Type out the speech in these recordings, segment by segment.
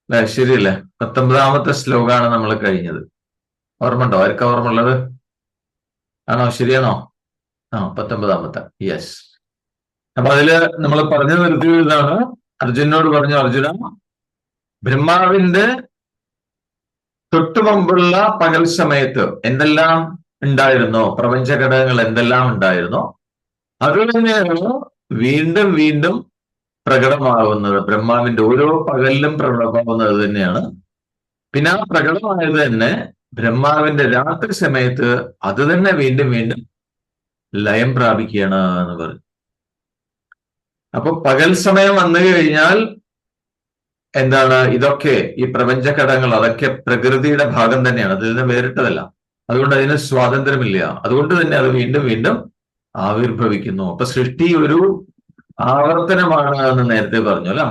അല്ലെ? ശരിയല്ലേ? 19ാമത്തെ ശ്ലോകമാണ് നമ്മൾ കഴിഞ്ഞത്. ഓർമ്മ ഉണ്ടോ? ആർക്കാ ഓർമ്മ ഉള്ളത്? ആണോ? ശരിയാണോ? 19ാമത്തെ. യെസ്. അപ്പൊ അതില് നമ്മൾ പറഞ്ഞു നിർത്തിയത് ഇതാണ്. അർജുനോട് പറഞ്ഞു, അർജുന, ബ്രഹ്മാവിന്റെ തൊട്ടു മുമ്പുള്ള പകൽ സമയത്ത് എന്തെല്ലാം ഉണ്ടായിരുന്നോ, പ്രപഞ്ച ഘടകങ്ങൾ എന്തെല്ലാം ഉണ്ടായിരുന്നോ, അത് തന്നെയാണ് വീണ്ടും വീണ്ടും പ്രകടമാകുന്നത്. ബ്രഹ്മാവിന്റെ ഓരോ പകലിലും പ്രകടമാകുന്നത് തന്നെയാണ്. പിന്നെ ആ പ്രകടമായത് തന്നെ ബ്രഹ്മാവിന്റെ രാത്രി സമയത്ത് അത് തന്നെ വീണ്ടും വീണ്ടും ലയം പ്രാപിക്കുകയാണ് എന്ന് പറയും. അപ്പൊ പകൽ സമയം വന്നു കഴിഞ്ഞാൽ എന്താണ്? ഇതൊക്കെ ഈ പ്രപഞ്ച ഘടകങ്ങൾ അതൊക്കെ പ്രകൃതിയുടെ ഭാഗം തന്നെയാണ്, അതിൽ നിന്ന് വേറിട്ടതല്ല. അതുകൊണ്ട് അതിന് സ്വാതന്ത്ര്യമില്ല. അതുകൊണ്ട് തന്നെ അത് വീണ്ടും വീണ്ടും ആവിർഭവിക്കുന്നു. അപ്പൊ സൃഷ്ടി ഒരു ആവർത്തനമാണ് എന്ന് നേരത്തെ പറഞ്ഞു അല്ല?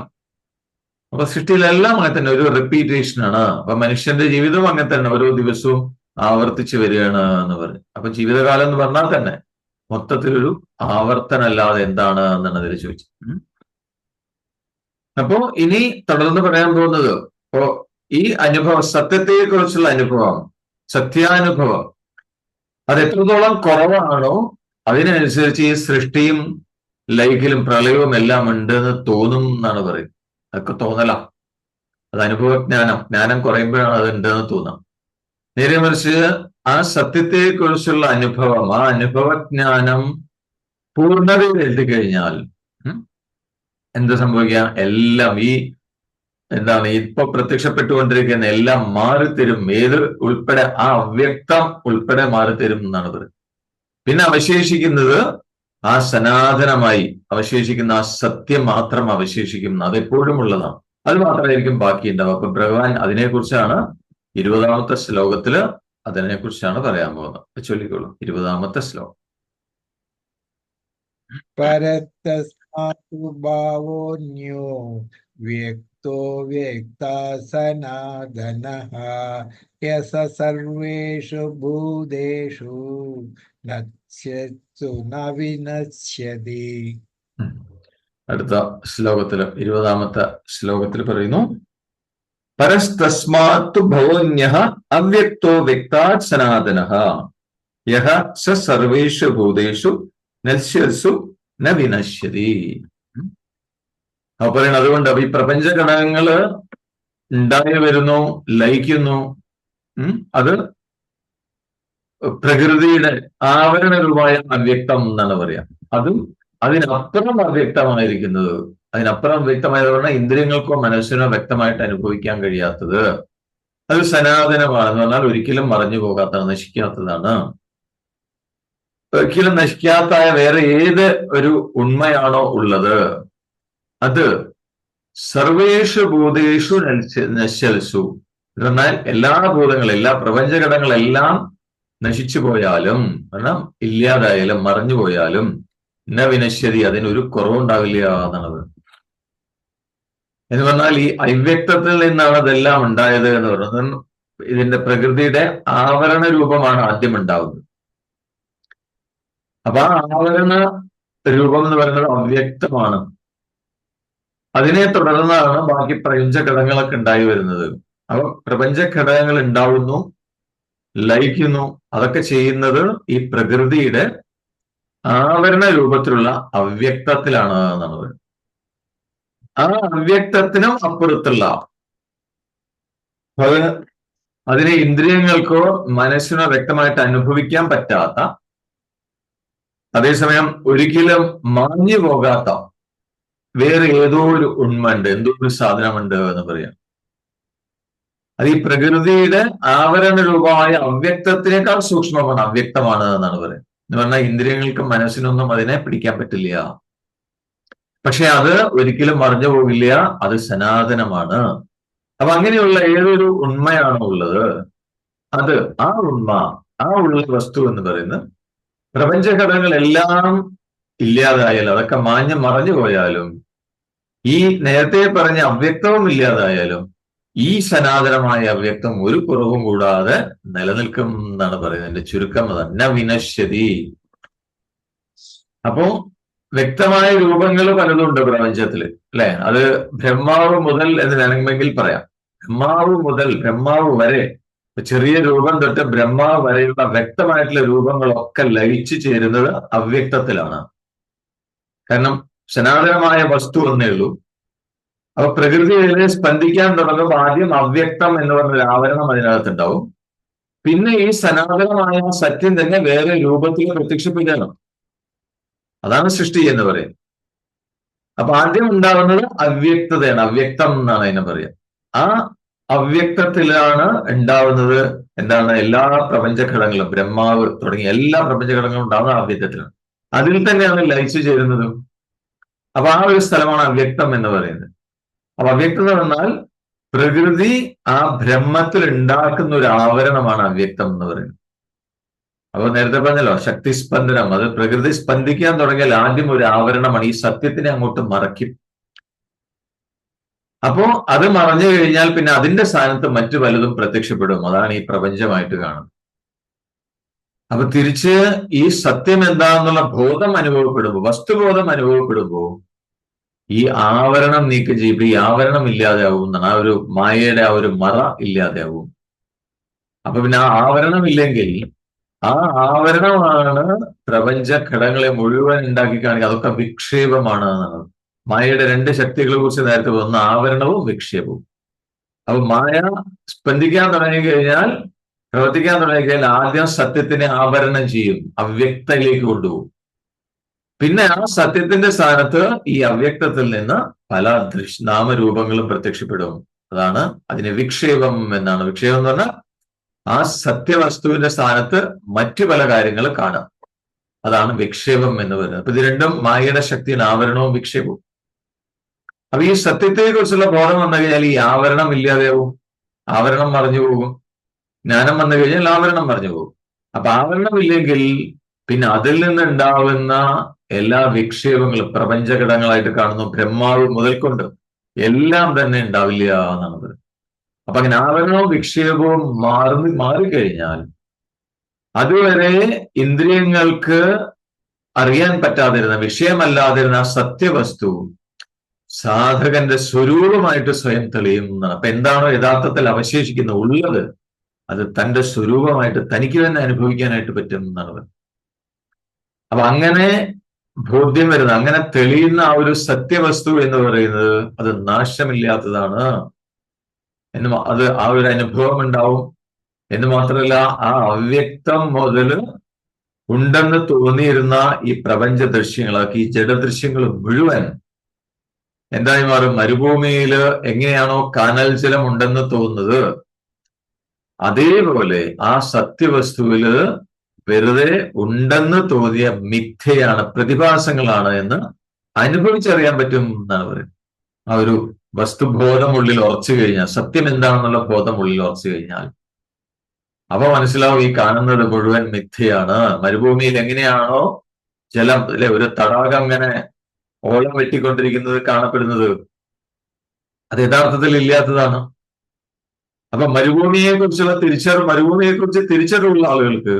അപ്പൊ സൃഷ്ടിയിലെല്ലാം അങ്ങനെ തന്നെ ഒരു റിപ്പീറ്റേഷൻ ആണ്. അപ്പൊ മനുഷ്യന്റെ ജീവിതവും അങ്ങനെ തന്നെ ഓരോ ദിവസവും ആവർത്തിച്ചു വരികയാണ് എന്ന് പറഞ്ഞു. അപ്പൊ ജീവിതകാലം എന്ന് പറഞ്ഞാൽ തന്നെ മൊത്തത്തിലൊരു ആവർത്തനല്ലാതെ എന്താണ് എന്നാണ് അതിൽ ചോദിച്ചത്. അപ്പോ ഇനി തുടർന്ന് പറയാൻ പോകുന്നത്, ഇപ്പോ ഈ അനുഭവം, സത്യത്തെ കുറിച്ചുള്ള അനുഭവം, സത്യാനുഭവം, അത് എത്രത്തോളം കുറവാണോ അതിനനുസരിച്ച് ഈ സൃഷ്ടിയും ലൈഫിലും പ്രളയവും എല്ലാം ഉണ്ട് എന്ന് തോന്നും എന്നാണ് പറയുന്നത്. അതൊക്കെ തോന്നലാ. അത് അനുഭവജ്ഞാനം, ജ്ഞാനം കുറയുമ്പോഴാണ് അത് ഉണ്ടെന്ന് തോന്നാം. നേരെ മറിച്ച് ആ സത്യത്തെ കുറിച്ചുള്ള അനുഭവം, ആ അനുഭവജ്ഞാനം പൂർണ്ണതയിൽ എത്തിക്കഴിഞ്ഞാൽ എന്ത് സംഭവിക്കുക? എല്ലാം ഈ എന്താണ് ഇപ്പൊ പ്രത്യക്ഷപ്പെട്ടുകൊണ്ടിരിക്കുന്ന എല്ലാം മാറിത്തരും. ഏത് ഉൾപ്പെടെ ആ അവ്യക്തം ഉൾപ്പെടെ മാറിത്തരും എന്നാണ് പറയുന്നത്. പിന്നെ അവശേഷിക്കുന്നത് ആ സനാതനമായി അവശേഷിക്കുന്ന ആ സത്യം മാത്രം അവശേഷിക്കും. അതെപ്പോഴും ഉള്ളതാണ്. അത് മാത്രമായിരിക്കും ബാക്കിയുണ്ടാവും. അപ്പൊ ഭഗവാൻ അതിനെക്കുറിച്ചാണ് 20ാമത്തെ ശ്ലോകത്തില് അതിനെക്കുറിച്ചാണ് പറയാൻ പോകുന്നത്. ചൊല്ലിക്കോളൂ 20ാമത്തെ ശ്ലോകം. പരതസ്മാതു ഭാവോന്യോ വ്യക്തോ വ്യക്താ സനാതനഃ യസ സർവേഷു ഭൂതേഷു നശ്യത്സു ന വിനശ്യതി. അടുത്ത ശ്ലോകത്തില് 20ാമത്തെ ശ്ലോകത്തിൽ പറയുന്നു, പരസ്തസ്മാത്തു ഭവോന്യഃ അവ്യക്തോ വ്യക്താത് സനാതനഃ യഹ സ സർവേഷു ഭൂതേഷു നശ്യത്സു ന വിനശ്യതി. അപ്പൊ പറയുന്നത് അതുകൊണ്ട് ഈ പ്രപഞ്ച ഘടകങ്ങള് ഉണ്ടായി വരുന്നു, ലയിക്കുന്നു. അത് പ്രകൃതിയുടെ ആവരണരൂപമായ അവ്യക്തം എന്നാണ് പറയാം. അതും അതിനപ്പുറം അവ്യക്തമായിരിക്കുന്നത്, അതിനപ്പുറം വ്യക്തമായത് പറഞ്ഞാൽ ഇന്ദ്രിയങ്ങൾക്കോ മനസ്സിനോ വ്യക്തമായിട്ട് അനുഭവിക്കാൻ കഴിയാത്തത്, അത് സനാതനമാണെന്ന് പറഞ്ഞാൽ ഒരിക്കലും മറഞ്ഞു പോകാത്തതാണ്, നശിക്കാത്തതാണ്. ഒരിക്കലും നശിക്കാത്തായ വേറെ ഏത് ഒരു ഉണ്മയാണോ ഉള്ളത് അത് സർവേഷു ഭൂതേഷു നശ്യൽസു എന്നാൽ എല്ലാ ഭൂതങ്ങളും, എല്ലാ പ്രപഞ്ചഘടകങ്ങളെല്ലാം നശിച്ചു പോയാലും, കാരണം ഇല്ലാതായാലും മറഞ്ഞു പോയാലും ന വിനശ്യതി, അതിനൊരു കുറവുണ്ടാവില്ല എന്നുള്ളത്. എന്ന് പറഞ്ഞാൽ ഈ അവ്യക്തത്തിൽ നിന്നാണ് അതെല്ലാം ഉണ്ടായത് എന്ന് പറയുന്നത്. ഇതിന്റെ പ്രകൃതിയുടെ ആവരണ രൂപമാണ് ആദ്യം ഉണ്ടാവുന്നത്. അപ്പൊ ആ ആവരണ രൂപം എന്ന് പറയുന്നത് അവ്യക്തമാണ്. അതിനെ തുടർന്നാണ് ബാക്കി പ്രപഞ്ച ഘടകങ്ങളൊക്കെ ഉണ്ടായി വരുന്നത്. അപ്പൊ പ്രപഞ്ച ഘടകങ്ങൾ ഉണ്ടാവുന്നു, ലയിക്കുന്നു. അതൊക്കെ ചെയ്യുന്നത് ഈ പ്രകൃതിയുടെ ആവരണ രൂപത്തിലുള്ള അവ്യക്തത്തിലാണ് എന്നാണ് പറയുന്നത്. ആ അവ്യക്തത്തിനും അപ്പുറത്തുള്ള, അതിനെ ഇന്ദ്രിയങ്ങൾക്കോ മനസ്സിനോ വ്യക്തമായിട്ട് അനുഭവിക്കാൻ പറ്റാത്ത, അതേസമയം ഒരിക്കലും മാഞ്ഞു പോകാത്ത വേറെ ഏതോ ഒരു ഉണ്മ ഉണ്ട്, എന്തോ ഒരു സാധനമുണ്ട് എന്ന് പറയാം. അത് ഈ പ്രകൃതിയുടെ ആവരണ രൂപമായ അവ്യക്തത്തിനേക്കാൾ സൂക്ഷ്മമാണ്, അവ്യക്തമാണ് എന്നാണ് പറയുന്നത്. എന്ന് പറഞ്ഞാൽ ഇന്ദ്രിയങ്ങൾക്കും മനസ്സിനൊന്നും അതിനെ പിടിക്കാൻ പറ്റില്ല. പക്ഷെ അത് ഒരിക്കലും മറഞ്ഞു പോകില്ല, അത് സനാതനമാണ്. അപ്പൊ അങ്ങനെയുള്ള ഏതൊരു ഉണ്മയാണോ ഉള്ളത്, അത് ആ ഉണ്മ, ആ ഉള്ള വസ്തു എന്ന് പറയുന്നത് പ്രപഞ്ചഘടകങ്ങളെല്ലാം ഇല്ലാതായാലും, അതൊക്കെ മാഞ്ഞു മറഞ്ഞു പോയാലും, ഈ നേരത്തെ പറഞ്ഞ അവ്യക്തവും ഇല്ലാതായാലും, ഈ സനാതനമായ അവ്യക്തം ഒരു കുറവും കൂടാതെ നിലനിൽക്കും എന്നാണ് പറയുന്നത്. എന്റെ ചുരുക്കം തന്നെ വിനശ്യതി. അപ്പോ വ്യക്തമായ രൂപങ്ങൾ പലതും ഉണ്ട് പ്രപഞ്ചത്തിൽ, അല്ലെ? അത് ബ്രഹ്മാവ് മുതൽ എന്ന് വേണമെങ്കിൽ പറയാം. ബ്രഹ്മാവ് മുതൽ ബ്രഹ്മാവ് വരെ, ചെറിയ രൂപം തൊട്ട് ബ്രഹ്മാവ് വരെയുള്ള വ്യക്തമായിട്ടുള്ള രൂപങ്ങളൊക്കെ ലയിച്ചു ചേരുന്നത് അവ്യക്തത്തിലാണ്. കാരണം സനാതനമായ വസ്തു എന്നേ ഉള്ളൂ. അപ്പൊ പ്രകൃതിയിലെ സ്പന്ദിക്കാൻ തുടങ്ങുമ്പോൾ ആദ്യം അവ്യക്തം എന്ന് പറഞ്ഞൊരു ആവരണം അതിനകത്തുണ്ടാവും. പിന്നെ ഈ സനാതനമായ സത്യം തന്നെ വേറെ രൂപത്തിൽ പ്രത്യക്ഷപ്പെടണം. അതാണ് സൃഷ്ടി എന്ന് പറയുന്നത്. അപ്പൊ ആദ്യം ഉണ്ടാകുന്നത് അവ്യക്തതയാണ്, അവ്യക്തം എന്നാണ് അതിനെ പറയുക. ആ അവ്യക്തത്തിലാണ് ഉണ്ടാവുന്നത് എന്താണ്, എല്ലാ പ്രപഞ്ചഘടകങ്ങളും, ബ്രഹ്മാവ് തുടങ്ങിയ എല്ലാ പ്രപഞ്ചഘടകങ്ങളും ഉണ്ടാകുന്ന അവ്യക്തത്തിലാണ്. അതിൽ തന്നെയാണ് ലയിച്ചു ചേരുന്നത്. അപ്പൊ ആ ഒരു സ്ഥലമാണ് അവ്യക്തം എന്ന് പറയുന്നത്. അപ്പൊ അവ്യക്തത എന്നാൽ പ്രകൃതി ആ ബ്രഹ്മത്തിൽ ഉണ്ടാക്കുന്ന ഒരു ആവരണമാണ് അവ്യക്തം എന്ന് പറയുന്നത്. അപ്പൊ നേരത്തെ പറഞ്ഞല്ലോ ശക്തിസ്പന്ദനം, അത് പ്രകൃതി സ്പന്ദിക്കാൻ തുടങ്ങിയാൽ ആദ്യം ഒരു ആവരണമാണ്, ഈ സത്യത്തിനെ അങ്ങോട്ട് മറയ്ക്കും. അപ്പോ അത് മറഞ്ഞു കഴിഞ്ഞാൽ പിന്നെ അതിന്റെ സ്ഥാനത്ത് മറ്റു പലതും പ്രത്യക്ഷപ്പെടും. അതാണ് ഈ പ്രപഞ്ചമായിട്ട് കാണുന്നത്. അപ്പൊ തിരിച്ച് ഈ സത്യം എന്താണെന്നുള്ള ബോധം അനുഭവപ്പെടുമ്പോൾ, വസ്തുബോധം അനുഭവപ്പെടുമ്പോൾ ഈ ആവരണം നീക്കം ചെയ്യുമ്പോൾ ഈ ആവരണം ഇല്ലാതെയാവും എന്നാണ്. ആ ഒരു മായയുടെ ആ ഒരു മറ ഇല്ലാതെയാവും. അപ്പൊ പിന്നെ ആ ആവരണം ഇല്ലെങ്കിൽ, ആ ആവരണമാണ് പ്രപഞ്ച ഘടകങ്ങളെ മുഴുവൻ ഉണ്ടാക്കി കാണിക്കുക. അതൊക്കെ വിക്ഷേപമാണ് എന്നാണ്. മായയുടെ രണ്ട് ശക്തികളെ കുറിച്ച് നേരത്തെ ഒന്ന് ആവരണവും വിക്ഷേപവും. അപ്പൊ മായ സ്പന്ദിക്കാൻ തുടങ്ങി കഴിഞ്ഞാൽ, പ്രവർത്തിക്കാൻ തുടങ്ങി കഴിഞ്ഞാൽ ആദ്യം സത്യത്തിനെ ആവരണം ചെയ്യും, അവ്യക്തയിലേക്ക് കൊണ്ടുപോകും. പിന്നെ ആ സത്യത്തിന്റെ സ്ഥാനത്ത് ഈ അവ്യക്തത്തിൽ നിന്ന് പല നാമരൂപങ്ങളും പ്രത്യക്ഷപ്പെടും. അതാണ് അതിനെ വിക്ഷേപം എന്നാണ്. വിക്ഷേപം എന്ന് പറഞ്ഞാൽ ആ സത്യവസ്തുവിന്റെ സ്ഥാനത്ത് മറ്റു പല കാര്യങ്ങൾ കാണാം. അതാണ് വിക്ഷേപം എന്ന് പറയുന്നത്. അപ്പൊ ഇത് രണ്ടും മായയുടെ ശക്തിയാണ്, ആവരണവും വിക്ഷേപവും. അപ്പൊ ഈ സത്യത്തെ കുറിച്ചുള്ള ബോധം വന്നു കഴിഞ്ഞാൽ ഈ ആവരണം ഇല്ലാതെയാവും, ആവരണം മറിഞ്ഞു പോകും. ജ്ഞാനം വന്നു കഴിഞ്ഞാൽ ആവരണം മറിഞ്ഞു പോകും. അപ്പൊ ആവരണം ഇല്ലെങ്കിൽ പിന്നെ അതിൽ നിന്ന് ഉണ്ടാവുന്ന എല്ലാ വിക്ഷേപങ്ങളും പ്രപഞ്ചഘടകങ്ങളായിട്ട് കാണുന്നു. ബ്രഹ്മാവ് മുതൽക്കൊണ്ട് എല്ലാം തന്നെ ഉണ്ടാവില്ല എന്നാണ് പറയുന്നത്. അപ്പൊ അങ്ങനെ ആവരണവും വിക്ഷേപവും മാറിക്കഴിഞ്ഞാൽ അതുവരെ ഇന്ദ്രിയങ്ങൾക്ക് അറിയാൻ പറ്റാതിരുന്ന, വിഷയമല്ലാതിരുന്ന സത്യവസ്തു സാധകന്റെ സ്വരൂപമായിട്ട് സ്വയം തെളിയും എന്നാണ്. അപ്പൊ എന്താണോ യഥാർത്ഥത്തിൽ അവശേഷിക്കുന്ന ഉള്ളത്, അത് തന്റെ സ്വരൂപമായിട്ട് തനിക്ക് തന്നെ അനുഭവിക്കാനായിട്ട് പറ്റും എന്നാണ്. അപ്പൊ അങ്ങനെ ബോധ്യം വരുന്ന, അങ്ങനെ തെളിയുന്ന ആ ഒരു സത്യവസ്തു എന്ന് പറയുന്നത് അത് നാശമില്ലാത്തതാണ് എന്ന്, അത് ആ ഒരു അനുഭവം ഉണ്ടാവും. എന്ന് മാത്രമല്ല, ആ അവ്യക്തം മുതൽ ഉണ്ടെന്ന് തോന്നിയിരുന്ന ഈ പ്രപഞ്ച ദൃശ്യങ്ങളാക്കി ഈ ജഡദൃശ്യങ്ങൾ മുഴുവൻ എന്തായി മാറും. മരുഭൂമിയിൽ എങ്ങനെയാണോ കാനൽ ജലം ഉണ്ടെന്ന് തോന്നുന്നത്, അതേപോലെ ആ സത്യവസ്തുവില് വെറുതെ ഉണ്ടെന്ന് തോന്നിയ മിഥ്യയാണ്, പ്രതിഭാസങ്ങളാണ് എന്ന് അനുഭവിച്ചറിയാൻ പറ്റും എന്നാണ് പറയുന്നത്. ആ ഒരു വസ്തുബോധം ഉള്ളിൽ ഉറച്ചു കഴിഞ്ഞാൽ, സത്യം എന്താണെന്നുള്ള ബോധം ഉള്ളിൽ ഉറച്ചു കഴിഞ്ഞാൽ അപ്പൊ മനസ്സിലാവും ഈ കാണുന്നത് മുഴുവൻ മിഥ്യയാണ്. മരുഭൂമിയിൽ എങ്ങനെയാണോ ജലം, അല്ലെ, ഒരു തടാകം അങ്ങനെ ഓളം വെട്ടിക്കൊണ്ടിരിക്കുന്നത് കാണപ്പെടുന്നത്, അത് യഥാർത്ഥത്തിൽ ഇല്ലാത്തതാണ്. അപ്പൊ മരുഭൂമിയെ കുറിച്ചുള്ള മരുഭൂമിയെ കുറിച്ച് തിരിച്ചറിവുള്ള ആളുകൾക്ക്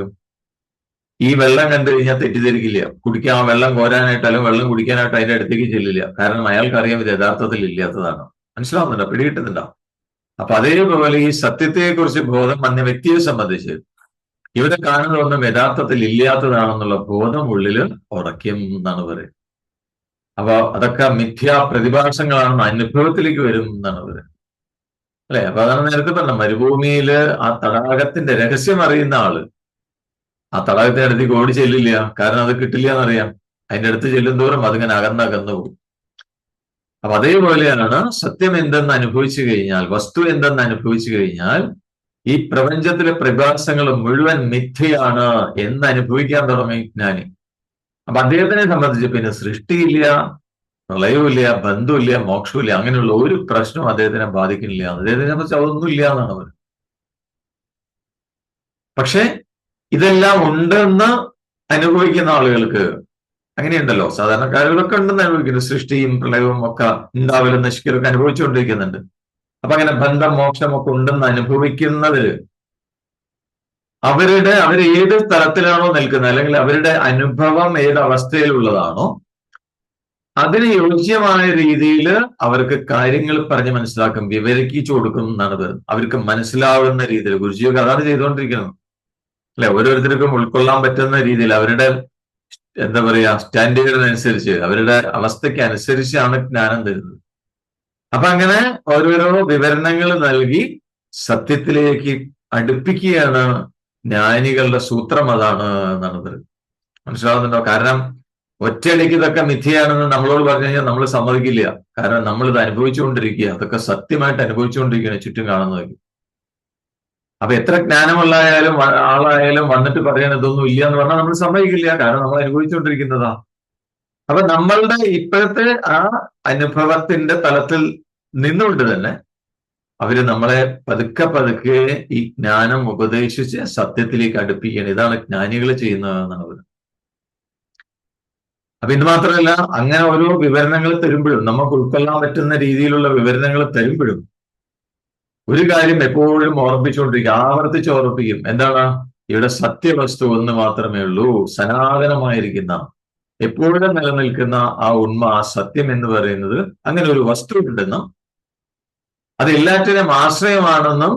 ഈ വെള്ളം കണ്ടു കഴിഞ്ഞാൽ തെറ്റിദ്ധരിക്കില്ല. കുടിക്കാൻ, ആ വെള്ളം കോരാനായിട്ട് അല്ലെങ്കിൽ വെള്ളം കുടിക്കാനായിട്ട് അതിന്റെ അടുത്തേക്ക് ചെല്ലില്ല. കാരണം അയാൾക്കറിയാം ഇത് യഥാർത്ഥത്തിൽ ഇല്ലാത്തതാണ്. മനസ്സിലാവുന്നുണ്ടോ? പിടികിട്ടുന്നുണ്ടോ? അപ്പൊ അതേപോലെ ഈ സത്യത്തെക്കുറിച്ച് ബോധം വന്ന വ്യക്തിയെ സംബന്ധിച്ച് ഇവിടെ കാണുന്നതൊന്നും യഥാർത്ഥത്തിൽ ഇല്ലാത്തതാണെന്നുള്ള ബോധം ഉള്ളിൽ ഉറയ്ക്കും എന്നാണ് പറയുന്നത്. അപ്പൊ അതൊക്കെ മിഥ്യാ പ്രതിഭാസങ്ങളാണെന്ന് അനുഭവത്തിലേക്ക് വരും എന്നാണ് പറയുന്നത്. അല്ലെ? അപ്പൊ അതാണ് നേരത്തെ പറഞ്ഞത്, മരുഭൂമിയില് ആ തടാകത്തിന്റെ രഹസ്യം അറിയുന്ന ആള് ആ തടാകത്തിന്റെ അടുത്തേക്ക് ഓടി ചെല്ലില്ല. കാരണം അത് കിട്ടില്ല എന്നറിയാം. അതിന്റെ അടുത്ത് ചെല്ലും തോറും അതിങ്ങനെ അകന്നകന്നു പോകും. അപ്പൊ അതേപോലെയാണ് സത്യം എന്തെന്ന് അനുഭവിച്ചു കഴിഞ്ഞാൽ, വസ്തു എന്തെന്ന് അനുഭവിച്ചു കഴിഞ്ഞാൽ ഈ പ്രപഞ്ചത്തിലെ പ്രതിഭാസങ്ങൾ മുഴുവൻ മിഥ്യയാണ് എന്ന് അനുഭവിക്കാൻ തുടങ്ങി ജ്ഞാനി. അപ്പൊ അദ്ദേഹത്തിനെ സംബന്ധിച്ച് പിന്നെ സൃഷ്ടിയില്ല, പ്രളയവുമില്ല, ബന്ധമില്ല, മോക്ഷമില്ല, അങ്ങനെയുള്ള ഒരു പ്രശ്നവും അദ്ദേഹത്തിനെ ബാധിക്കുന്നില്ല. അദ്ദേഹത്തിനെ സംബന്ധിച്ച് അതൊന്നും ഇല്ല എന്നാണ് പറയുന്നത്. പക്ഷെ ഇതെല്ലാം ഉണ്ടെന്ന് അനുഭവിക്കുന്ന ആളുകൾക്ക്, അങ്ങനെയുണ്ടല്ലോ, സാധാരണക്കാരുകളൊക്കെ ഉണ്ടെന്ന് അനുഭവിക്കുന്നു. സൃഷ്ടിയും പ്രളയവും ഒക്കെ ഉണ്ടാവലും നശിക്കലൊക്കെ അനുഭവിച്ചുകൊണ്ടിരിക്കുന്നുണ്ട്. അപ്പൊ അങ്ങനെ ബന്ധം, മോക്ഷമൊക്കെ ഉണ്ടെന്ന് അനുഭവിക്കുന്നതിൽ അവർ ഏത് തലത്തിലാണോ നിൽക്കുന്നത്, അല്ലെങ്കിൽ അവരുടെ അനുഭവം ഏത് അവസ്ഥയിലുള്ളതാണോ അതിന് യോജ്യമായ രീതിയിൽ അവർക്ക് കാര്യങ്ങൾ പറഞ്ഞ് മനസ്സിലാക്കും, വിവരിച്ചു കൊടുക്കും എന്നാണ് പറയുന്നത്. അവർക്ക് മനസ്സിലാവുന്ന രീതിയിൽ ഗുരുജിയൊക്കെ അതാണ് ചെയ്തുകൊണ്ടിരിക്കുന്നത് അല്ലെ. ഓരോരുത്തർക്കും ഉൾക്കൊള്ളാൻ പറ്റുന്ന രീതിയിൽ അവരുടെ എന്താ പറയാ സ്റ്റാൻഡേർഡിനനുസരിച്ച്, അവരുടെ അവസ്ഥയ്ക്ക് അനുസരിച്ചാണ് ജ്ഞാനം തരുന്നത്. അപ്പൊ അങ്ങനെ ഓരോരോ വിവരണങ്ങൾ നൽകി സത്യത്തിലേക്ക് അടുപ്പിക്കുകയാണ് ജ്ഞാനികളുടെ സൂത്രം. അതാണ് എന്നാണ് പറയുന്നത്. മനസ്സിലാവുന്നുണ്ടോ? കാരണം ഒറ്റയടിക്ക് ഇതൊക്കെ മിഥ്യയാണെന്ന് നമ്മളോട് പറഞ്ഞു കഴിഞ്ഞാൽ നമ്മൾ സമ്മതിക്കില്ല. കാരണം നമ്മൾ ഇത് അനുഭവിച്ചുകൊണ്ടിരിക്കുക, അതൊക്കെ സത്യമായിട്ട് അനുഭവിച്ചുകൊണ്ടിരിക്കുകയാണ് ചുറ്റും കാണുന്നതൊക്കെ. അപ്പൊ എത്ര ജ്ഞാനമുള്ളായാലും ആളായാലും വന്നിട്ട് പറയാൻ ഇതൊന്നും ഇല്ല എന്ന് പറഞ്ഞാൽ നമ്മൾ സമ്മതിക്കില്ല. കാരണം നമ്മൾ അനുഭവിച്ചുകൊണ്ടിരിക്കുന്നതാ. അപ്പൊ നമ്മളുടെ ഇപ്പോഴത്തെ ആ അനുഭവത്തിന്റെ തലത്തിൽ നിന്നുകൊണ്ട് തന്നെ അവര് നമ്മളെ പതുക്കെ പതുക്കെ ഈ ജ്ഞാനം ഉപദേശിച്ച് സത്യത്തിലേക്ക് അടുപ്പിക്കുകയാണ്. ഇതാണ് ജ്ഞാനികൾ ചെയ്യുന്നതെന്നാണ് പറയുന്നത്. അപ്പൊ ഇത് മാത്രമല്ല, അങ്ങനെ ഓരോ വിവരണങ്ങൾ തരുമ്പോഴും, നമുക്ക് ഉൾക്കൊള്ളാൻ പറ്റുന്ന രീതിയിലുള്ള വിവരണങ്ങൾ തരുമ്പോഴും ഒരു കാര്യം എപ്പോഴും ഓർമ്മിച്ചുകൊണ്ടിരിക്കുക, ആവർത്തിച്ച് ഓർമ്മിപ്പിക്കും. എന്താണ്? ഇവിടെ സത്യവസ്തു ഒന്ന് മാത്രമേ ഉള്ളൂ, സനാതനമായിരിക്കുന്ന എപ്പോഴും നിലനിൽക്കുന്ന ആ ഉണ്മ, ആ സത്യം എന്ന് പറയുന്നത് അങ്ങനെ ഒരു വസ്തു ഉണ്ടെന്നും അത് എല്ലാറ്റിനും ആശ്രയമാണെന്നും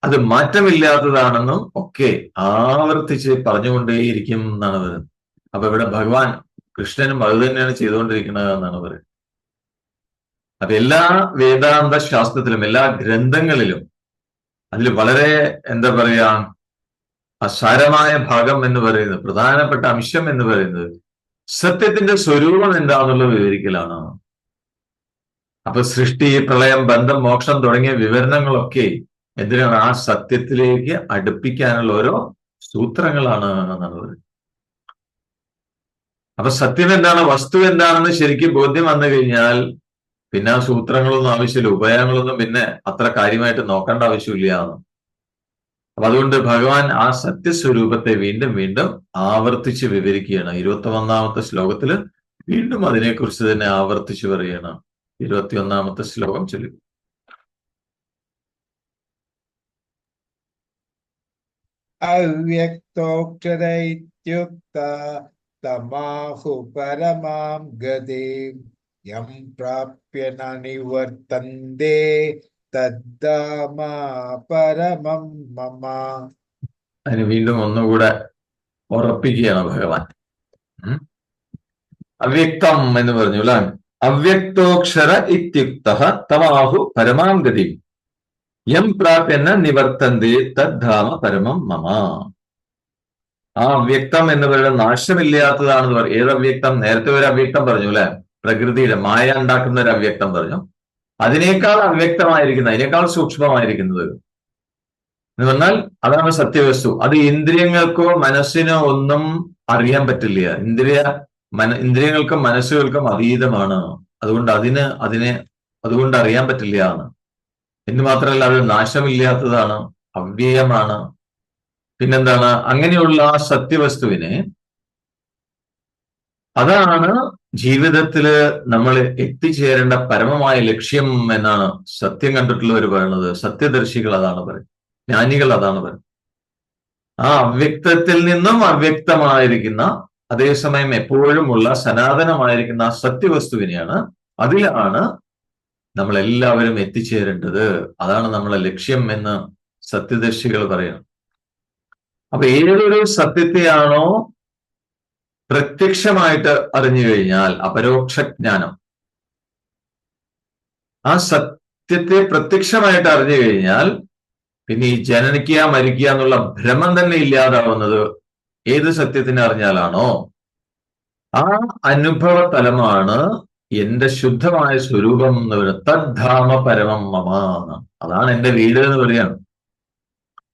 അത് മാറ്റമില്ലാത്തതാണെന്നും ഒക്കെ ആവർത്തിച്ച് പറഞ്ഞുകൊണ്ടേയിരിക്കും എന്നാണ് പറയുന്നത്. അപ്പൊ ഇവിടെ ഭഗവാൻ കൃഷ്ണനും അത് തന്നെയാണ് ചെയ്തുകൊണ്ടിരിക്കുന്നത് എന്നാണ് പറയുന്നത്. അപ്പൊ എല്ലാ വേദാന്ത ശാസ്ത്രത്തിലും എല്ലാ ഗ്രന്ഥങ്ങളിലും അതിൽ വളരെ എന്താ പറയാ സാരമായ ഭാഗം എന്ന് പറയുന്നത്, പ്രധാനപ്പെട്ട അംശം എന്ന് പറയുന്നത് സത്യത്തിന്റെ സ്വരൂപം എന്താണെന്നുള്ളത് വിവരിക്കലാണ്. അപ്പൊ സൃഷ്ടി, പ്രളയം, ബന്ധം, മോക്ഷം തുടങ്ങിയ വിവരണങ്ങളൊക്കെ എന്തിനാണ്? ആ സത്യത്തിലേക്ക് അടുപ്പിക്കാനുള്ള ഓരോ സൂത്രങ്ങളാണ് എന്നാണ് പറയുന്നത്. അപ്പൊ സത്യം എന്താണ്, വസ്തു എന്താണെന്ന് ശരിക്കും ബോധ്യം വന്നു കഴിഞ്ഞാൽ പിന്നെ ആ സൂത്രങ്ങളൊന്നും ആവശ്യമില്ല, ഉപായങ്ങളൊന്നും പിന്നെ അത്ര കാര്യമായിട്ട് നോക്കേണ്ട ആവശ്യമില്ല എന്ന്. അപ്പൊ അതുകൊണ്ട് ഭഗവാൻ ആ സത്യസ്വരൂപത്തെ വീണ്ടും വീണ്ടും ആവർത്തിച്ച് വിവരിക്കുകയാണ്. 21-ാമത്തെ ശ്ലോകത്തില് വീണ്ടും അതിനെക്കുറിച്ച് തന്നെ ആവർത്തിച്ച് പറയുകയാണ്. 21-ാമത്തെ ശ്ലോകം ചൊല്ലി. അവ്യക്തോക്ഷര ഇത്യുക്ത തമാഹു പരമാം ഗതിം യം പ്രാപ്യ ന നിവർത്തന്തേ തദ്ധാമ പരമം മമ. അതിന് വീണ്ടും ഒന്നുകൂടെ ഉറപ്പിക്കുകയാണ് ഭഗവാൻ. അവ്യക്തം എന്ന് പറഞ്ഞു അല്ലെ. അവ്യക്തോക്ഷര ഇത്യുക്ത തമാഹു പരമാം ഗതി യം പ്രാപ്യന നിവർത്തന്തേ തദ്ധാമ പരമം മമ. ആ അവ്യക്തം എന്ന് പറയുന്നത് നാശമില്ലാത്തതാണെന്ന് പറയും. ഏതവ്യക്തം? നേരത്തെ ഒരു അവ്യക്തം പറഞ്ഞു അല്ലെ, പ്രകൃതിയുടെ മായ ഉണ്ടാക്കുന്ന ഒരു അവ്യക്തം പറഞ്ഞു. അതിനേക്കാൾ അവ്യക്തമായിരിക്കുന്നത്, അതിനേക്കാൾ സൂക്ഷ്മമായിരിക്കുന്നത് എന്ന് പറഞ്ഞാൽ അതാണ് സത്യവസ്തു. അത് ഇന്ദ്രിയങ്ങൾക്കോ മനസ്സിനോ ഒന്നും അറിയാൻ പറ്റില്ല. ഇന്ദ്രിയങ്ങൾക്കും മനസ്സുകൾക്കും അതീതമാണ്. അതുകൊണ്ട് അതുകൊണ്ട് അറിയാൻ പറ്റില്ല എന്ന് മാത്രമല്ല, അത് നാശമില്ലാത്തതാണ്, അവ്യയമാണ്. പിന്നെന്താണ്? അങ്ങനെയുള്ള ആ സത്യവസ്തുവിനെ, അതാണ് ജീവിതത്തില് നമ്മൾ എത്തിച്ചേരേണ്ട പരമമായ ലക്ഷ്യം എന്നാണ് സത്യം കണ്ടിട്ടുള്ളവർ പറയുന്നത്. സത്യദർശികൾ അതാണ് പറയുന്നത്, ജ്ഞാനികൾ അതാണ് പറയുന്നത്. ആ അവ്യക്തത്തിൽ നിന്നും അവ്യക്തമായിരിക്കുന്ന, അതേസമയം എപ്പോഴുമുള്ള സനാതനമായിരിക്കുന്ന ആ സത്യവസ്തുവിനെയാണ്, അതിലാണ് നമ്മളെല്ലാവരും എത്തിച്ചേരേണ്ടത്. അതാണ് നമ്മളെ ലക്ഷ്യം എന്ന് സത്യദർശികൾ പറയണം. അപ്പൊ ഏതൊരു സത്യത്തെയാണോ പ്രത്യക്ഷമായിട്ട് അറിഞ്ഞു കഴിഞ്ഞാൽ, അപരോക്ഷ ജ്ഞാനം, ആ സത്യത്തെ പ്രത്യക്ഷമായിട്ട് അറിഞ്ഞു കഴിഞ്ഞാൽ പിന്നെ ഈ ജനനിക്കുക മരിക്കുക എന്നുള്ള ഭ്രമം തന്നെ ഇല്ലാതാവുന്നത് ഏത് സത്യത്തിനെ അറിഞ്ഞാലാണോ, ആ അനുഭവ തലമാണ് എന്റെ ശുദ്ധമായ സ്വരൂപം എന്ന് പറയുന്നത്. തദ്ധാമ പരമം മമ. അതാണ് എന്റെ വീട് എന്ന് പറയാണ്.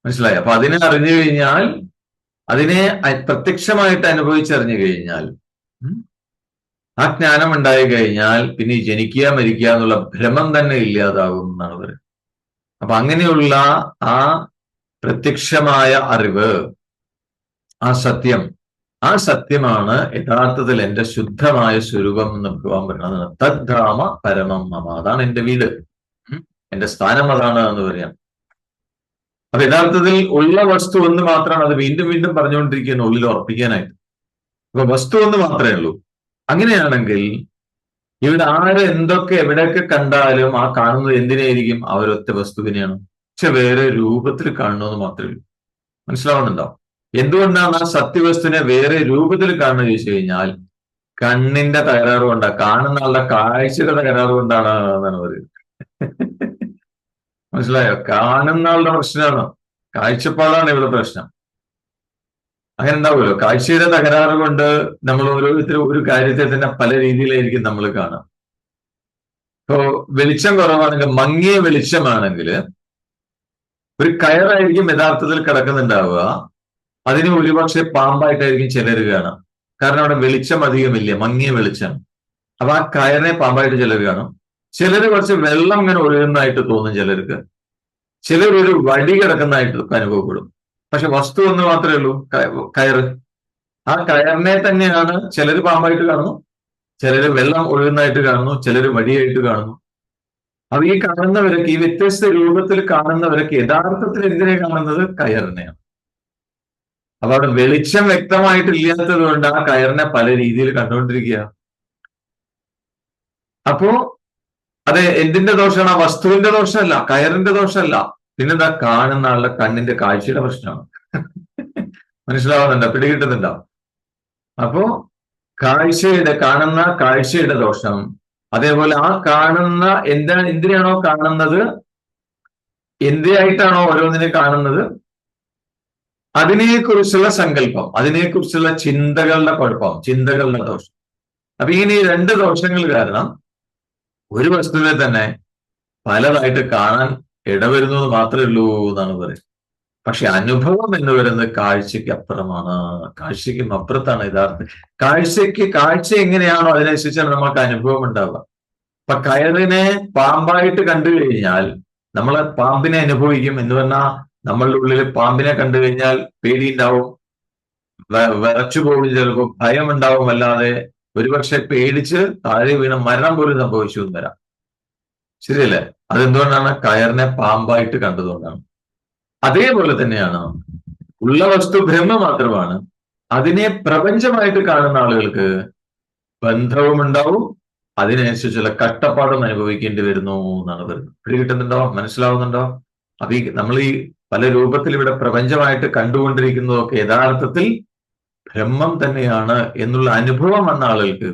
മനസ്സിലായി? അപ്പൊ അതിനെ അറിഞ്ഞു കഴിഞ്ഞാൽ, അതിനെ പ്രത്യക്ഷമായിട്ട് അനുഭവിച്ചറിഞ്ഞു കഴിഞ്ഞാൽ, ആ ജ്ഞാനം ഉണ്ടായി കഴിഞ്ഞാൽ പിന്നെ ജനിക്കുക മരിക്കുക എന്നുള്ള ഭ്രമം തന്നെ ഇല്ലാതാകും എന്നാണ് പറയുന്നത്. അപ്പൊ അങ്ങനെയുള്ള ആ പ്രത്യക്ഷമായ അറിവ്, ആ സത്യമാണ് യഥാർത്ഥത്തിൽ എന്റെ ശുദ്ധമായ സ്വരൂപം എന്ന് ഭഗവാൻ പറയുന്നത്. തദ്ധാമ പരമം മമ. അതാണ് എന്റെ വീട്, എന്റെ സ്ഥാനം അതാണ് എന്ന് പറയാം. അപ്പൊ യഥാർത്ഥത്തിൽ ഉള്ള വസ്തു ഒന്ന് മാത്രമാണ്. അത് വീണ്ടും വീണ്ടും പറഞ്ഞുകൊണ്ടിരിക്കുകയാണ് ഉള്ളിൽ ഉറപ്പിക്കാനായിട്ട്. അപ്പൊ വസ്തു ഒന്ന് മാത്രമേ ഉള്ളൂ. അങ്ങനെയാണെങ്കിൽ ഇവിടെ ആര് എന്തൊക്കെ എവിടെയൊക്കെ കണ്ടാലും ആ കാണുന്നത് എന്തിനായിരിക്കും? ആ ഒരൊറ്റ വസ്തുവിനെയാണ്. പക്ഷെ വേറെ രൂപത്തിൽ കാണണമെന്ന് മാത്രമേ ഉള്ളൂ. മനസ്സിലാവുന്നുണ്ടോ? എന്തുകൊണ്ടാണ് ആ സത്യവസ്തുവിനെ വേറെ രൂപത്തിൽ കാണുന്നത് ചോദിച്ചു കഴിഞ്ഞാൽ കണ്ണിന്റെ തകരാറ് കൊണ്ടാണ്, കാണുന്ന ആളുടെ കാഴ്ചയുടെ തകരാറ് കൊണ്ടാണ് എന്നാണ് പറയുന്നത്. മനസ്സിലായോ? കാണുന്ന ആളുടെ പ്രശ്നമാണ്, കാഴ്ചപ്പാടാണ് ഇവിടെ പ്രശ്നം. അങ്ങനെ ഉണ്ടാവുമല്ലോ, കാഴ്ചയുടെ തകരാറ് കൊണ്ട് നമ്മൾ ഓരോരുത്തരും ഒരു കാര്യത്തെ തന്നെ പല രീതിയിലായിരിക്കും നമ്മൾ കാണാം. ഇപ്പോ വെളിച്ചം കുറവാണെങ്കിൽ, മങ്ങിയ വെളിച്ചമാണെങ്കിൽ ഒരു കയറായിരിക്കും യഥാർത്ഥത്തിൽ കിടക്കുന്നുണ്ടാവുക. അതിന് ഒരുപക്ഷെ പാമ്പായിട്ടായിരിക്കും ചിലർ കാണാം. കാരണം അവിടെ വെളിച്ചം അധികമില്ല, മങ്ങിയ വെളിച്ചം. അപ്പൊ ആ കയറിനെ പാമ്പായിട്ട് ചിലർ കാണും. ചിലര് കുറച്ച് വെള്ളം ഇങ്ങനെ ഒഴുകുന്നതായിട്ട് തോന്നും ചിലർക്ക്. ചിലർ ഒരു വടി കിടക്കുന്നതായിട്ട് അനുഭവപ്പെടും. പക്ഷെ വസ്തു ഒന്ന് മാത്രമേ ഉള്ളൂ, കയറ്. ആ കയറിനെ തന്നെയാണ് ചിലര് പാമ്പായിട്ട് കാണുന്നു, ചിലര് വെള്ളം ഒഴുകുന്നതായിട്ട് കാണുന്നു, ചിലര് വടിയായിട്ട് കാണുന്നു. അപ്പൊ ഈ കാണുന്നവരൊക്കെ, ഈ വ്യത്യസ്ത രൂപത്തിൽ കാണുന്നവരൊക്കെ യഥാർത്ഥത്തിൽ എന്തിനെ കാണുന്നത്? കയറിനെയാണ്. അപ്പൊ അവിടെ വെളിച്ചം വ്യക്തമായിട്ട് ഇല്ലാത്തത് കൊണ്ട് ആ കയറിനെ പല രീതിയിൽ കണ്ടുകൊണ്ടിരിക്കുക. അപ്പോ അത് എന്തിന്റെ ദോഷമാണ്? ആ വസ്തുവിന്റെ ദോഷമല്ല, കയറിന്റെ ദോഷമല്ല. പിന്നെന്താ? കാണുന്ന ആളുടെ കണ്ണിന്റെ കാഴ്ചയുടെ പ്രശ്നമാണ്. മനസ്സിലാവുന്നുണ്ടോ? പിടികിട്ടുന്നുണ്ടോ? അപ്പോ കാണുന്ന കാഴ്ചയുടെ ദോഷം. അതേപോലെ ആ കാണുന്ന എന്തിനാണോ കാണുന്നത്, എന്തിനായിട്ടാണോ ഓരോന്നിനെ കാണുന്നത്, അതിനെക്കുറിച്ചുള്ള സങ്കല്പം, അതിനെക്കുറിച്ചുള്ള ചിന്തകളുടെ കുഴപ്പം, ചിന്തകളുടെ ദോഷം. അപ്പൊ ഇങ്ങനെ ഈ രണ്ട് ദോഷങ്ങൾ കാരണം ഒരു വസ്തുവിനെ തന്നെ പലതായിട്ട് കാണാൻ ഇടവരുന്നു എന്ന് മാത്രമേ ഉള്ളൂ എന്നാണ് പറയുന്നത്. പക്ഷെ അനുഭവം എന്ന് പറയുന്നത് കാഴ്ചയ്ക്ക് അപ്പുറമാണ്. കാഴ്ചയ്ക്കും അപ്പുറത്താണ് യഥാർത്ഥ കാഴ്ച എങ്ങനെയാണോ അതിനനുസരിച്ചാണ് നമുക്ക് അനുഭവം ഉണ്ടാവുക. അപ്പൊ കയറിനെ പാമ്പായിട്ട് കണ്ടു കഴിഞ്ഞാൽ നമ്മൾ പാമ്പിനെ അനുഭവിക്കും. എന്ന് പറഞ്ഞാൽ നമ്മളുടെ ഉള്ളിൽ പാമ്പിനെ കണ്ടു കഴിഞ്ഞാൽ പേടിയുണ്ടാവും, വിറച്ചു പോകും, ചിലപ്പോൾ ഭയം ഉണ്ടാവും. അല്ലാതെ ഒരുപക്ഷെ പേടിച്ച് താഴെ വീണ് മരണം പോലും സംഭവിച്ചു എന്ന് വരാം. ശരിയല്ലേ? അതെന്തുകൊണ്ടാണ്? കയറിനെ പാമ്പായിട്ട് കണ്ടതുകൊണ്ടാണ്. അതേപോലെ തന്നെയാണ് ഉള്ള വസ്തു ബ്രഹ്മ മാത്രമാണ്. അതിനെ പ്രപഞ്ചമായിട്ട് കാണുന്ന ആളുകൾക്ക് ബന്ധവും ഉണ്ടാവും, അതിനനുസരിച്ചുള്ള കഷ്ടപ്പാടും അനുഭവിക്കേണ്ടി വരുന്നു എന്നാണ് പറയുന്നത്. പിടികിട്ടുന്നുണ്ടോ? മനസ്സിലാവുന്നുണ്ടോ? അപ്പൊ നമ്മൾ ഈ പല രൂപത്തിൽ ഇവിടെ പ്രപഞ്ചമായിട്ട് കണ്ടുകൊണ്ടിരിക്കുന്നതൊക്കെ യഥാർത്ഥത്തിൽ ബ്രഹ്മം തന്നെയാണ് എന്നുള്ള അനുഭവം വന്ന ആളുകൾക്ക്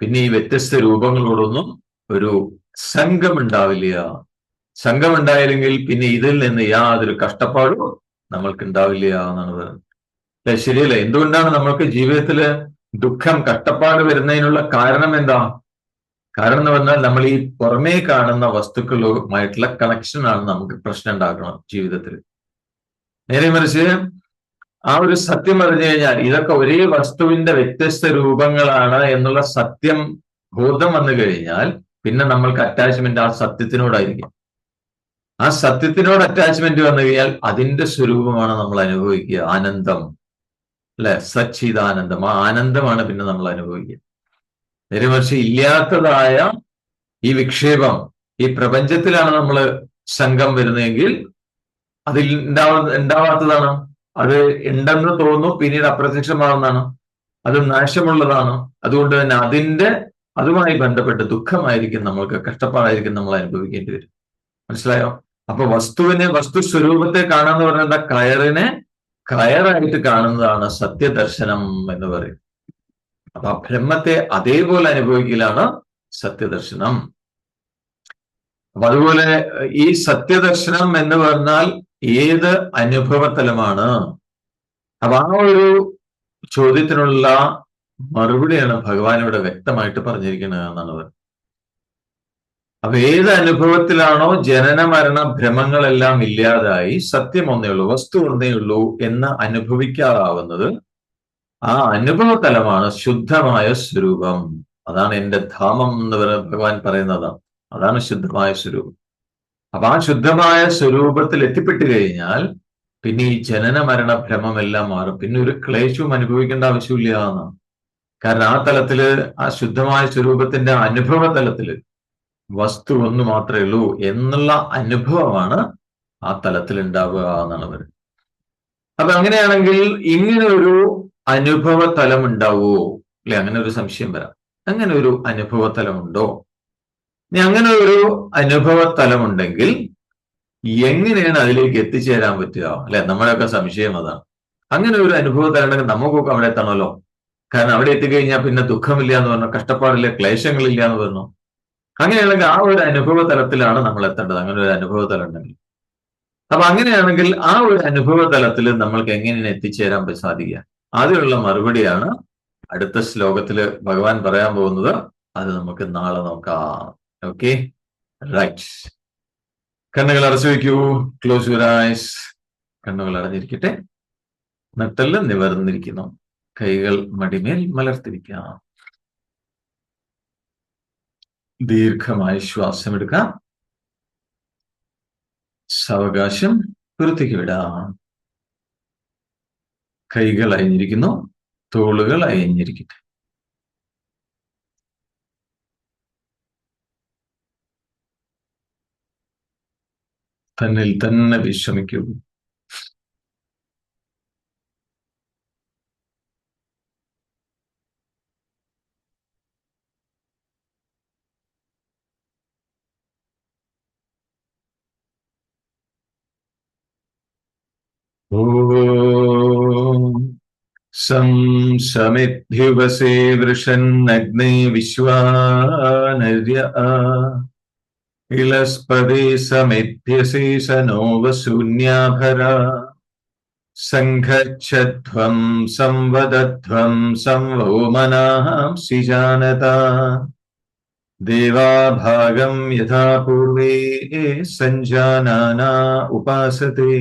പിന്നെ ഈ വ്യത്യസ്ത രൂപങ്ങളോടൊന്നും ഒരു സംഘം ഉണ്ടാവില്ല. സംഘം ഉണ്ടായില്ലെങ്കിൽ പിന്നെ ഇതിൽ നിന്ന് യാതൊരു കഷ്ടപ്പാടും നമ്മൾക്ക് ഉണ്ടാവില്ല എന്നാണ് പറയുന്നത്. അല്ലെ? ശരിയല്ലേ? എന്തുകൊണ്ടാണ് നമ്മൾക്ക് ജീവിതത്തില് ദുഃഖം, കഷ്ടപ്പാട് വരുന്നതിനുള്ള കാരണം എന്താ? കാരണം എന്ന് പറഞ്ഞാൽ നമ്മൾ ഈ പുറമേ കാണുന്ന വസ്തുക്കളുമായിട്ടുള്ള കണക്ഷനാണ് നമുക്ക് പ്രശ്നം ഉണ്ടാക്കണം ജീവിതത്തിൽ. നേരെ മറിച്ച് ആ ഒരു സത്യം പറഞ്ഞു കഴിഞ്ഞാൽ ഇതൊക്കെ ഒരേ വസ്തുവിന്റെ വ്യത്യസ്ത രൂപങ്ങളാണ് എന്നുള്ള സത്യം ബോധം വന്നു കഴിഞ്ഞാൽ പിന്നെ നമ്മൾക്ക് അറ്റാച്ച്മെന്റ് ആ സത്യത്തിനോടായിരിക്കും. ആ സത്യത്തിനോട് അറ്റാച്ച്മെന്റ് വന്നു കഴിഞ്ഞാൽ അതിന്റെ സ്വരൂപമാണ് നമ്മൾ അനുഭവിക്കുക, ആനന്ദം. അല്ലെ? സച്ചിദാനന്ദം. ആ ആനന്ദമാണ് പിന്നെ നമ്മൾ അനുഭവിക്കുക. നേരെ മറിച്ച് ഇല്ലാത്തതായ ഈ വിക്ഷേപം, ഈ പ്രപഞ്ചത്തിലാണ് നമ്മൾ സംഘം വരുന്നതെങ്കിൽ അതിൽ ഉണ്ടാവാത്തതാണ്. അത് ഉണ്ടെന്ന് തോന്നുന്നു, പിന്നീട് അപ്രത്യക്ഷമാവുന്നതാണ്. അത് നാശമുള്ളതാണ്. അതുകൊണ്ട് തന്നെ അതുമായി ബന്ധപ്പെട്ട് ദുഃഖമായിരിക്കും നമ്മൾക്ക്, കഷ്ടപ്പാടായിരിക്കും നമ്മൾ അനുഭവിക്കേണ്ടി വരും. മനസ്സിലായോ? അപ്പൊ വസ്തു സ്വരൂപത്തെ കാണാന്ന് പറഞ്ഞാൽ കയറിനെ കയറായിട്ട് കാണുന്നതാണ് സത്യദർശനം എന്ന് പറയും. അപ്പൊ ആ ബ്രഹ്മത്തെ അതേപോലെ അനുഭവിക്കലാണ് സത്യദർശനം. അപ്പൊ അതുപോലെ ഈ സത്യദർശനം എന്ന് പറഞ്ഞാൽ ഏത് അനുഭവതലമാണ്? അപ്പൊ ആ ഒരു ചോദ്യത്തിനുള്ള മറുപടിയാണ് ഭഗവാൻ ഇവിടെ വ്യക്തമായിട്ട് പറഞ്ഞിരിക്കുന്നത് എന്നാണ് പറയുന്നത്. അപ്പൊ ഏത് അനുഭവത്തിലാണോ ജനന മരണ ഭ്രമങ്ങളെല്ലാം ഇല്ലാതായി സത്യം ഒന്നേ ഉള്ളൂ, വസ്തു ഒന്നേ ഉള്ളൂ എന്ന് അനുഭവിക്കാറാവുന്നത്, ആ അനുഭവ തലമാണ് ശുദ്ധമായ സ്വരൂപം. അതാണ് എന്റെ ധാമം എന്ന് ഭഗവാൻ പറയുന്നതാണ്. അതാണ് ശുദ്ധമായ സ്വരൂപം. അപ്പൊ ആ ശുദ്ധമായ സ്വരൂപത്തിൽ എത്തിപ്പെട്ടു കഴിഞ്ഞാൽ പിന്നെ ഈ ജനന മരണ ഭ്രമമെല്ലാം മാറും. പിന്നെ ഒരു ക്ലേശവും അനുഭവിക്കേണ്ട ആവശ്യമില്ല എന്നാണ്. കാരണം ആ തലത്തില്, ആ ശുദ്ധമായ സ്വരൂപത്തിന്റെ അനുഭവ തലത്തില് വസ്തു ഒന്ന് മാത്രമേ ഉള്ളൂ എന്നുള്ള അനുഭവമാണ് ആ തലത്തിൽ ഉണ്ടാവുക എന്നാണ് പറയുന്നത്. അപ്പൊ അങ്ങനെയാണെങ്കിൽ ഇങ്ങനെ ഒരു അനുഭവ തലം ഉണ്ടാവുമോ? അല്ലെ? അങ്ങനെ ഒരു സംശയം വരാം. അങ്ങനെ ഒരു അനുഭവതലമുണ്ടോ? ഇനി അങ്ങനെ ഒരു അനുഭവതലമുണ്ടെങ്കിൽ എങ്ങനെയാണ് അതിലേക്ക് എത്തിച്ചേരാൻ പറ്റുക? അല്ലെ, നമ്മുടെയൊക്കെ സംശയം അതാണ്. അങ്ങനെ ഒരു അനുഭവതലം ഉണ്ടെങ്കിൽ നമുക്കൊക്കെ അവിടെ എത്തണമല്ലോ. കാരണം അവിടെ എത്തിക്കഴിഞ്ഞാൽ പിന്നെ ദുഃഖമില്ല എന്ന് പറഞ്ഞു, കഷ്ടപ്പാടില്ല, ക്ലേശങ്ങളില്ല എന്ന് പറഞ്ഞു. അങ്ങനെയാണെങ്കിൽ ആ ഒരു അനുഭവ തലത്തിലാണ് നമ്മൾ എത്തേണ്ടത്. അങ്ങനെ ഒരു അനുഭവ തലം ഉണ്ടെങ്കിൽ. അപ്പൊ അങ്ങനെയാണെങ്കിൽ ആ ഒരു അനുഭവ തലത്തിൽ നമ്മൾക്ക് എങ്ങനെയാണ് എത്തിച്ചേരാൻ സാധിക്കുക? അതിനുള്ള മറുപടിയാണ് അടുത്ത ശ്ലോകത്തില് ഭഗവാൻ പറയാൻ പോകുന്നത്. അത് നമുക്ക് നാളെ നോക്കാം. Okay, right. കണ്ണുകൾ അടച്ചു വയ്ക്കൂ. Close your eyes. കണ്ണുകൾ അടഞ്ഞിരിക്കട്ടെ. നട്ടെല്ല് നിവർന്നിരിക്കുന്നു. കൈകൾ മടിമേൽ മലർത്തിരിക്കാം. ദീർഘമായി ശ്വാസമെടുക്കാം. സാവകാശം പുറത്തേക്ക് വിടാം. കൈകൾ അയഞ്ഞിരിക്കുന്നു. തോളുകൾ അയഞ്ഞിരിക്കട്ടെ. തന്നിൽ തന്നെ വിശ്രമിക്കൂ. ഓം സം സമിദ്ധ്യുപസേ വൃഷന്നഗ്നേ വിശ്വാനര്യ ഇളസ്പദേ സമിധ്യശേഷനോ വശൂന്യാഭര സംഘച്ഛധ്വം സംവദധ്വം സംവോമനാംസി ജാനത ദേവാഭാഗം യഥാ പൂർവേ സഞ്ജാനാനാ ഉപാസത്തെ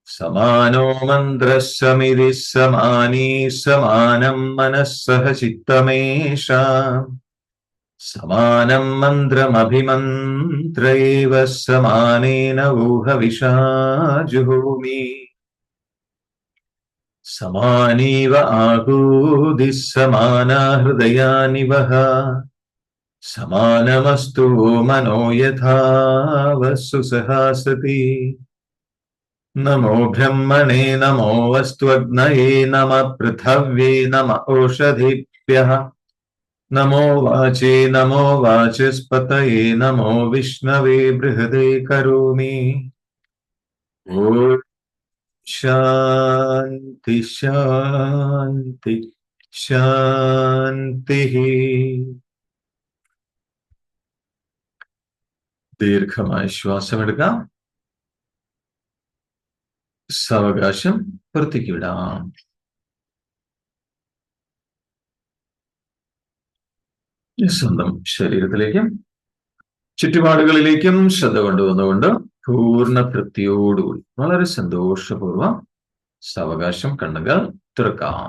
സമാനോ മന്ത്രഃ സമിതി സമാനീ സമാനം മനഃസഹ ചിത്തമേഷാം സമാനം മന്ത്രമഭിമന്ത്രൈവ സമാനേന ഊഹവിഷാ ജുഹോമി സമാനീവ ആഹൂതിഃ സമാനാ ഹൃദയാനിവഹ സമാനമസ്തു മനോ യഥാ വസ്തു സഹാസതി നമോ ബ്രഹ്മണേ നമോ വസ്ത്വഗ്നയേ നമ പൃഥവ്യേ നമ ഓഷധിഭ്യഃ നമോ വാചേ നമോ വാചസ്പതയേ നമോ വിഷ്ണവേ ബൃഹദേ കരോമി. ഓം ശാന്തി ശാന്തി ശാന്തി. ദീർഘമായ ശ്വാസമെടുക്കാം. സാവകാശം പുറത്തേക്ക് വിടാം. സ്വന്തം ശരീരത്തിലേക്കും ചുറ്റുപാടുകളിലേക്കും ശ്രദ്ധ കൊണ്ടുവന്നുകൊണ്ട് പൂർണ്ണ തൃപ്തിയോടുകൂടി വളരെ സന്തോഷപൂർവ്വം സാവകാശം കണ്ണുകൾ തുറക്കാം.